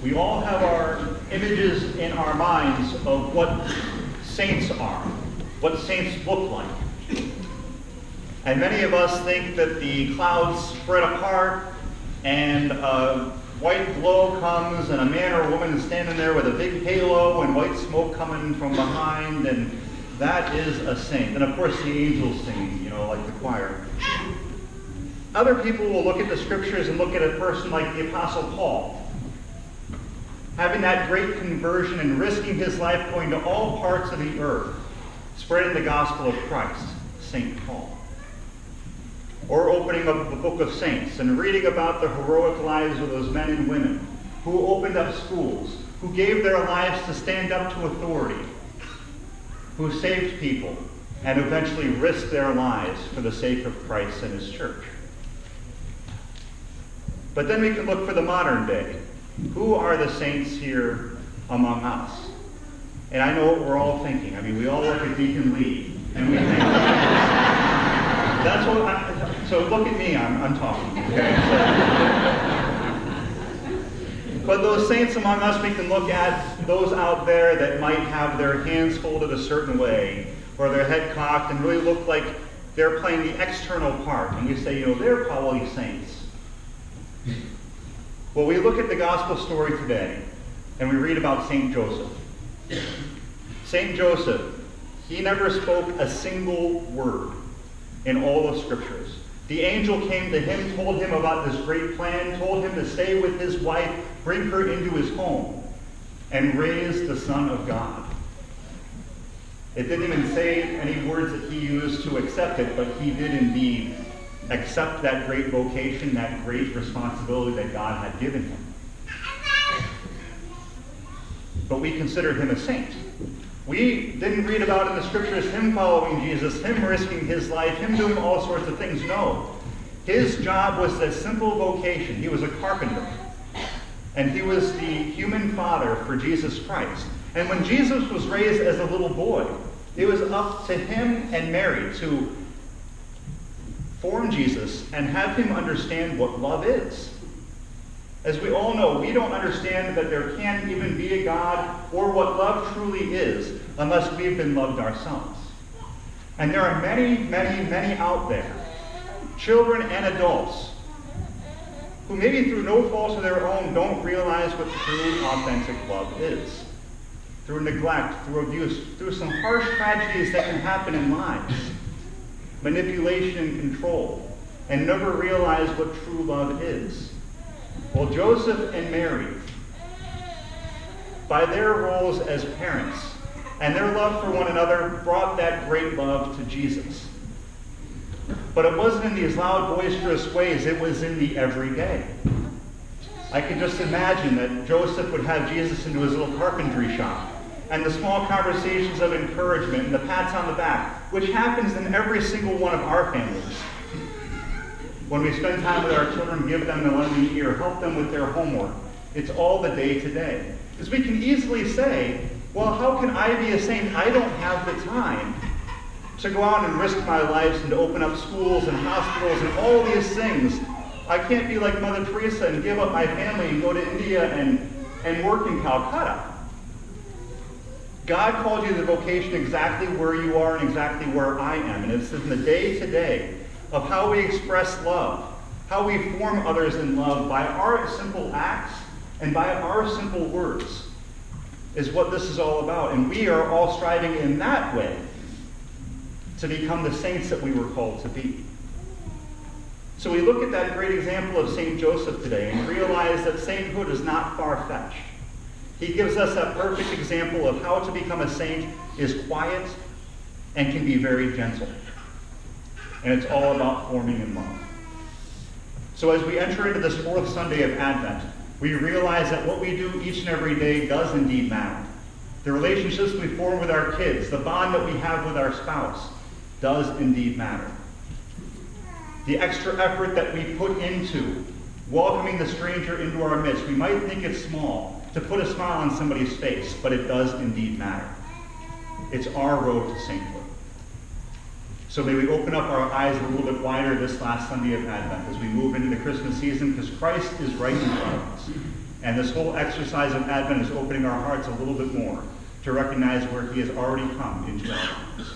We all have our images in our minds of what saints are, what saints look like. And many of us think that the clouds spread apart and a white glow comes and a man or a woman is standing there with a big halo and white smoke coming from behind, and that is a saint. And of course the angels singing, like the choir. Other people will look at the scriptures and look at a person like the Apostle Paul, having that great conversion and risking his life going to all parts of the earth, spreading the gospel of Christ, St. Paul. Or opening up the book of Saints and reading about the heroic lives of those men and women who opened up schools, who gave their lives to stand up to authority, who saved people, and eventually risked their lives for the sake of Christ and his church. But then we can look for the modern day. Who are the saints here among us? And I know what we're all thinking. I mean, we all look at Deacon Lee, and we think, that's what so look at me, I'm talking. Okay? But those saints among us, we can look at those out there that might have their hands folded a certain way, or their head cocked, and really look like they're playing the external part. And we say, they're probably saints. Well, we look at the gospel story today, and we read about St. Joseph. St. Joseph, he never spoke a single word in all of scriptures. The angel came to him, told him about this great plan, told him to stay with his wife, bring her into his home, and raise the Son of God. It didn't even say any words that he used to accept it, but he did indeed accept that great vocation, that great responsibility that God had given him. But we consider him a saint. We didn't read about in the scriptures him following Jesus, him risking his life, him doing all sorts of things. No. His job was a simple vocation. He was a carpenter. And he was the human father for Jesus Christ. And when Jesus was raised as a little boy, it was up to him and Mary to form Jesus and have him understand what love is. As we all know, we don't understand that there can't even be a God or what love truly is unless we've been loved ourselves. And there are many, many, many out there, children and adults, who maybe through no fault of their own don't realize what true, authentic love is. Through neglect, through abuse, through some harsh tragedies that can happen in lives, manipulation and control, and never realize what true love is. Well, Joseph and Mary, by their roles as parents and their love for one another, brought that great love to Jesus. But it wasn't in these loud, boisterous ways. It was in the everyday. I can just imagine that Joseph would have Jesus into his little carpentry shop, and the small conversations of encouragement and the pats on the back, which happens in every single one of our families. When we spend time with our children, give them the loving ear, help them with their homework. It's all the day-to-day. Because we can easily say, well, how can I be a saint? I don't have the time to go out and risk my life and to open up schools and hospitals and all these things. I can't be like Mother Teresa and give up my family and go to India and work in Calcutta. God called you to the vocation exactly where you are and exactly where I am. And it's in the day-to-day of how we express love, how we form others in love by our simple acts and by our simple words is what this is all about. And we are all striving in that way to become the saints that we were called to be. So we look at that great example of St. Joseph today and realize that sainthood is not far-fetched. He gives us a perfect example of how to become a saint is quiet and can be very gentle. And it's all about forming in love. So as we enter into this fourth Sunday of Advent, we realize that what we do each and every day does indeed matter. The relationships we form with our kids, the bond that we have with our spouse, does indeed matter. The extra effort that we put into welcoming the stranger into our midst, we might think it's small, to put a smile on somebody's face, but it does indeed matter. It's our road to sainthood. So may we open up our eyes a little bit wider this last Sunday of Advent as we move into the Christmas season, because Christ is right in front of us. And this whole exercise of Advent is opening our hearts a little bit more to recognize where he has already come into our lives.